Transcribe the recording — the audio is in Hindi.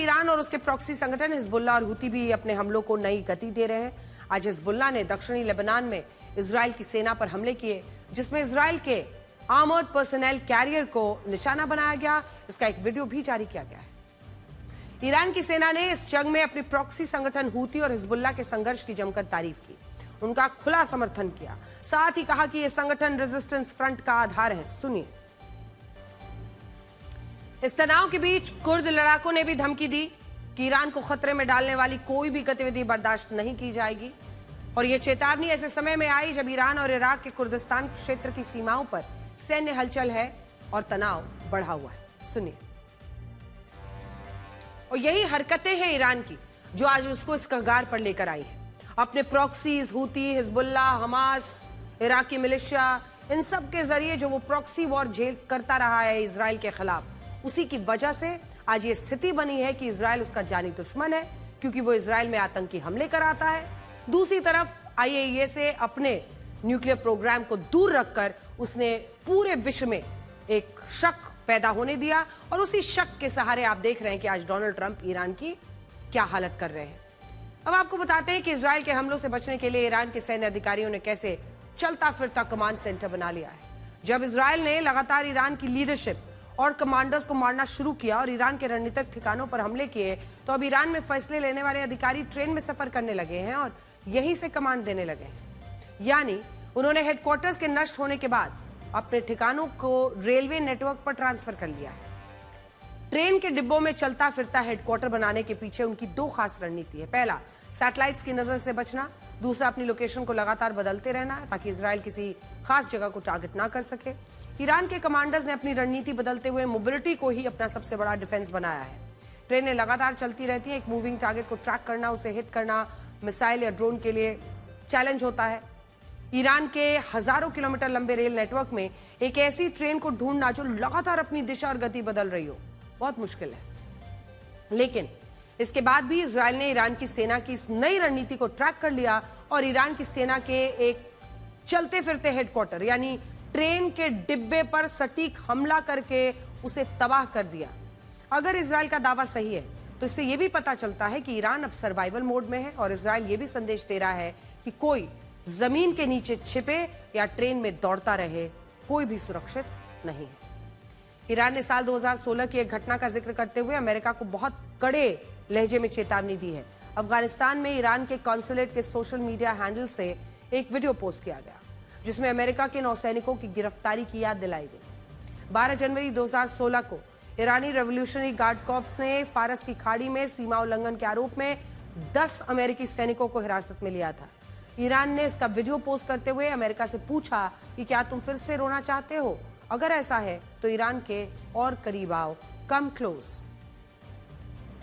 ईरान और उसके प्रॉक्सी संगठन हिजबुल्लाह और हुती भी अपने हमलों को नई गति दे रहे हैं। आज हिजबुल्लाह ने दक्षिणी लेबनान में इजराइल की सेना पर हमले किए, जिसमें इजराइल के आर्मर्ड पर्सनल कैरियर को निशाना बनाया गया। इसका एक वीडियो भी जारी किया गया है। ईरान की सेना ने इस जंग में अपने प्रॉक्सी संगठन हुती और हिजबुल्लाह के संघर्ष की जमकर तारीफ की, उनका खुला समर्थन किया। साथ ही कहा कि यह संगठन रेजिस्टेंस फ्रंट का आधार है। सुनिए। इस तनाव के बीच कुर्द लड़ाकों ने भी धमकी दी कि ईरान को खतरे में डालने वाली कोई भी गतिविधि बर्दाश्त नहीं की जाएगी। और यह चेतावनी ऐसे समय में आई जब ईरान और इराक के कुर्दिस्तान क्षेत्र की सीमाओं पर सैन्य हलचल है और तनाव बढ़ा हुआ है। सुनिए। और यही हरकतें हैं ईरान की जो आज उसको इस कगार पर लेकर आई है। अपने प्रॉक्सीज, हुती, हिजबुल्लाह, हमास, इराकी मिलिशिया, इन सब के जरिए जो वो प्रॉक्सी वॉर झेल करता रहा है इजराइल के खिलाफ, उसी की वजह से आज ये स्थिति बनी है कि इजराइल उसका जानी दुश्मन है, क्योंकि वो इजराइल में आतंकी हमले कराता है। दूसरी तरफ IAEA से अपने न्यूक्लियर प्रोग्राम को दूर रखकर उसने पूरे विश्व में एक शक पैदा होने दिया, और उसी शक के सहारे आप देख रहे हैं कि आज डोनाल्ड ट्रंप ईरान की क्या हालत कर रहे हैं। अब आपको बताते हैं कि इजराइल के हमलों से बचने के लिए ईरान के सैन्य अधिकारियों ने कैसे चलता फिरता कमांड सेंटर बना लिया है। जब इजराइल ने लगातार ईरान की लीडरशिप और कमांडर्स को मारना शुरू किया और ईरान के रणनीतिक ठिकानों पर हमले किए, तो अब ईरान में फैसले लेने वाले अधिकारी ट्रेन में सफर करने लगे हैं और यहीं से कमांड देने लगे हैं। यानी उन्होंने हेडक्वार्टर्स के नष्ट होने के बाद अपने ठिकानों को रेलवे नेटवर्क पर ट्रांसफर कर लिया है। ट्रेन के डिब्बों में चलता फिरता हेडक्वार्टर बनाने के पीछे उनकी दो खास रणनीति है। पहला, सैटेलाइट्स की नजर से बचना। दूसरा, अपनी लोकेशन को लगातार बदलते रहना ताकि इजराइल किसी खास जगह को टारगेट ना कर सके। ईरान के कमांडर्स ने अपनी रणनीति बदलते हुए मोबिलिटी को ही अपना सबसे बड़ा डिफेंस बनाया है। ट्रेनें लगातार चलती रहती हैं, एक मूविंग टारगेट को ट्रैक करना, उसे हिट करना मिसाइल या ड्रोन के लिए चैलेंज होता है। ईरान के हजारों किलोमीटर लंबे रेल नेटवर्क में एक ऐसी ट्रेन को ढूंढना जो लगातार अपनी दिशा और गति बदल रही हो, बहुत मुश्किल है। लेकिन इसके बाद भी इजराइल ने ईरान की सेना की इस नई रणनीति को ट्रैक कर लिया और ईरान की सेना के एक चलते फिरते हेडक्वार्टर यानी ट्रेन के डिब्बे पर सटीक हमला करके उसे तबाह कर दिया। अगर इजराइल का दावा सही है तो इससे यह भी पता चलता है कि ईरान अब सर्वाइवल मोड में है और इजराइल यह भी संदेश दे रहा है कि कोई जमीन के नीचे छिपे या ट्रेन में दौड़ता रहे, कोई भी सुरक्षित नहीं है। ईरान ने साल 2016 की एक घटना का जिक्र करते हुए अमेरिका को बहुत कड़े लहजे में चेतावनी दी है। अफगानिस्तान में ईरान के कॉन्सुलेट के सोशल मीडिया हैंडल से एक वीडियो पोस्ट किया गया जिसमें अमेरिका के नौसैनिकों की गिरफ्तारी की याद दिलाई गई। 12 जनवरी 2016 को ईरानी रेवोल्यूशनरी गार्ड कॉर्प्स ने फारस की खाड़ी में सीमा उल्लंघन के आरोप में 10 अमेरिकी सैनिकों को हिरासत में लिया था। ईरान ने इसका वीडियो पोस्ट करते हुए अमेरिका से पूछा कि क्या तुम फिर से रोना चाहते हो? अगर ऐसा है तो ईरान के और करीब आओ, कम क्लोज।